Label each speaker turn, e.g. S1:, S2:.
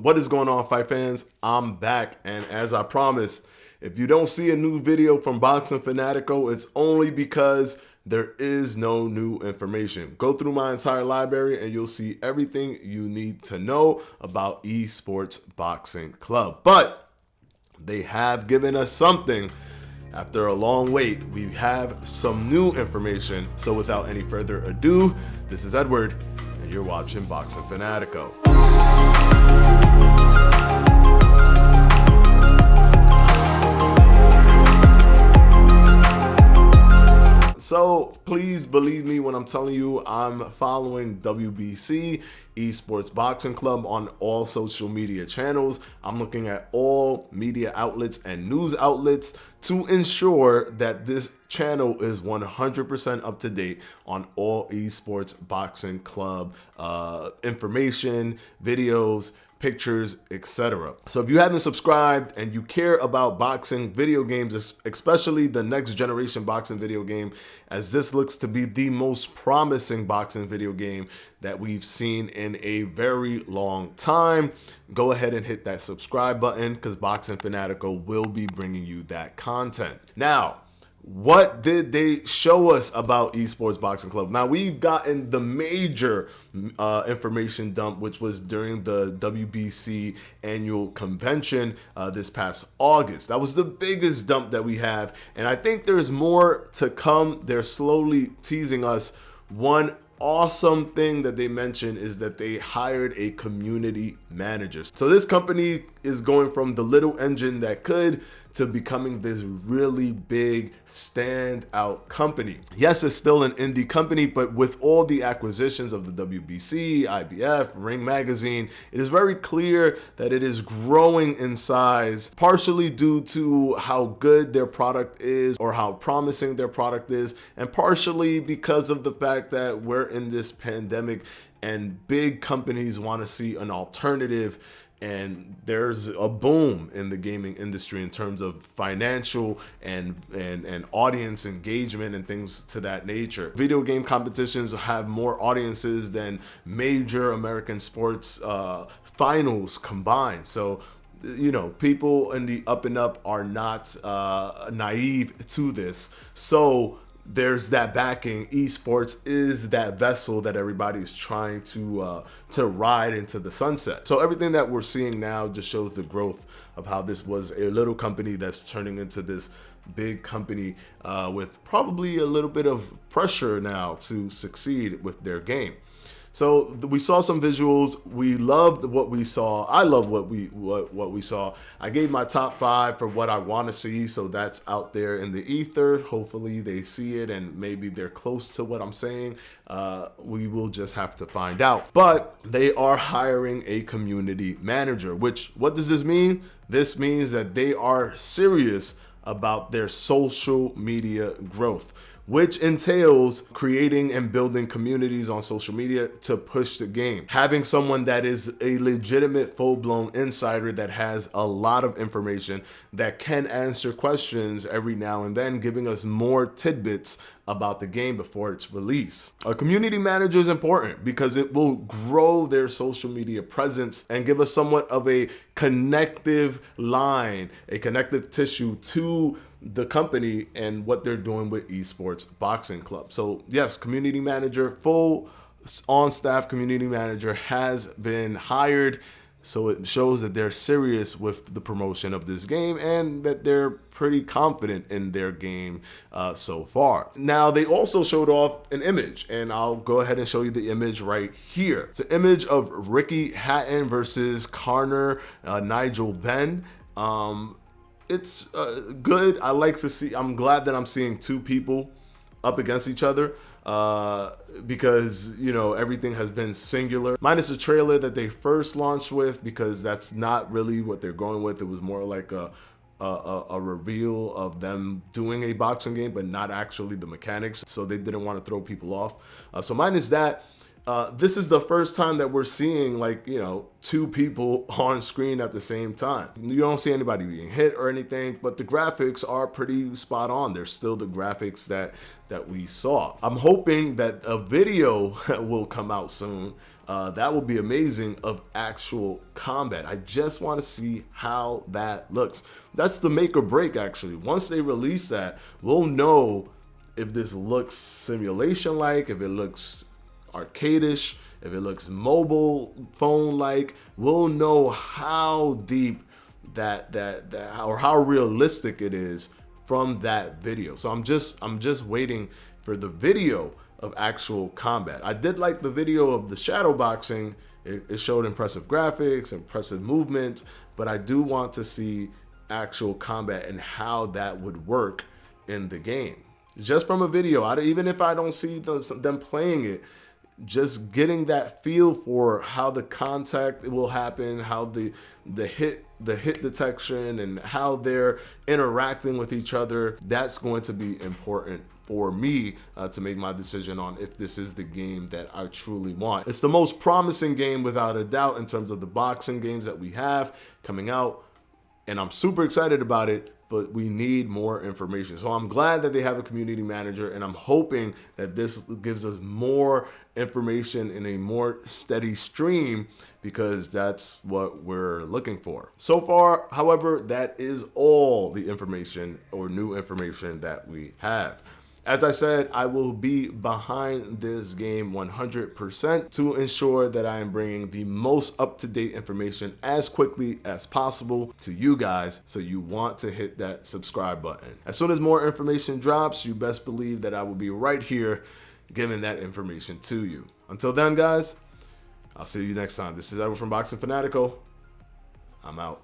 S1: What is going on, fight fans? I'm back, and as I promised, if you don't see a new video from Boxing Fanatico, it's only because there is no new information. Go through my entire library and you'll see everything you need to know about Esports Boxing Club. But they have given us something. After a long wait, we have some new information. So without any further ado, this is Edward, and you're watching Boxing Fanatico. So please believe me when I'm telling you I'm following WBC, Esports Boxing Club, on all social media channels. I'm looking at all media outlets and news outlets to ensure that this channel is 100% up to date on all Esports Boxing Club information, videos, pictures, etc. So if you haven't subscribed and you care about boxing video games, especially the next generation boxing video game, as this looks to be the most promising boxing video game that we've seen in a very long time, go ahead and hit that subscribe button, because Boxing Fanatico will be bringing you that content. Now, what did they show us about Esports Boxing Club? Now, we've gotten the major information dump, which was during the WBC annual convention this past August. That was the biggest dump that we have, and I think there's more to come. They're slowly teasing us. One awesome thing that they mentioned is that they hired a community manager. So this company is going from the little engine that could to becoming this really big standout company. Yes, it's still an indie company, but with all the acquisitions of the WBC, IBF, Ring Magazine, it is very clear that it is growing in size, partially due to how good their product is or how promising their product is, and partially because of the fact that we're in this pandemic and big companies want to see an alternative. And there's a boom in the gaming industry in terms of financial and audience engagement and things to that nature. Video game competitions have more audiences than major American sports finals combined. So, you know, people in the up and up are not naive to this. So there's that backing. Esports is that vessel that everybody's trying to ride into the sunset. So everything that we're seeing now just shows the growth of how this was a little company that's turning into this big company with probably a little bit of pressure now to succeed with their game. So we saw some visuals. We loved what we saw. I love what we saw. I gave my top 5 for what I want to see, so that's out there in the ether. Hopefully they see it and maybe they're close to what I'm saying. We will just have to find out. But they are hiring a community manager, which, what does this mean? This means that they are serious about their social media growth, which entails creating and building communities on social media to push the game. Having someone that is a legitimate full-blown insider that has a lot of information that can answer questions every now and then, giving us more tidbits about the game before its release. A community manager is important because it will grow their social media presence and give us somewhat of a connective line, a connective tissue to the company and what they're doing with Esports Boxing Club. So yes, community manager, full on-staff community manager has been hired. So it shows that they're serious with the promotion of this game and that they're pretty confident in their game so far. Now, they also showed off an image, and I'll go ahead and show you the image right here. It's an image of Ricky Hatton versus Conor Nigel Benn. It's good. I like to see, I'm glad that I'm seeing two people up against each other because, you know, everything has been singular, minus the trailer that they first launched with, because that's not really what they're going with. It was more like a reveal of them doing a boxing game, but not actually the mechanics. So they didn't want to throw people off. So minus that, This is the first time that we're seeing, like, you know, two people on screen at the same time. You don't see anybody being hit or anything, but the graphics are pretty spot on. They're still the graphics that we saw. I'm hoping that a video will come out soon. That will be amazing, of actual combat. I just want to see how that looks. That's the make or break, actually. Once they release that, we'll know if this looks simulation-like, if it looks arcadish, if it looks mobile phone-like. We'll know how deep that or how realistic it is from that video. So I'm just waiting for the video of actual combat. I did like the video of the shadow boxing. It showed impressive graphics, impressive movement, but I do want to see actual combat and how that would work in the game. Just from a video, even if I don't see them playing it, just getting that feel for how the contact will happen, how the hit detection, and how they're interacting with each other. That's going to be important for me to make my decision on if this is the game that I truly want. It's the most promising game without a doubt in terms of the boxing games that we have coming out, and I'm super excited about it, but we need more information. So I'm glad that they have a community manager, and I'm hoping that this gives us more information in a more steady stream, because that's what we're looking for. So far, however, that is all the information or new information that we have. As I said, I will be behind this game 100% to ensure that I am bringing the most up-to-date information as quickly as possible to you guys, so you want to hit that subscribe button. As soon as more information drops, you best believe that I will be right here giving that information to you. Until then, guys, I'll see you next time. This is Edward from Boxing Fanatico. I'm out.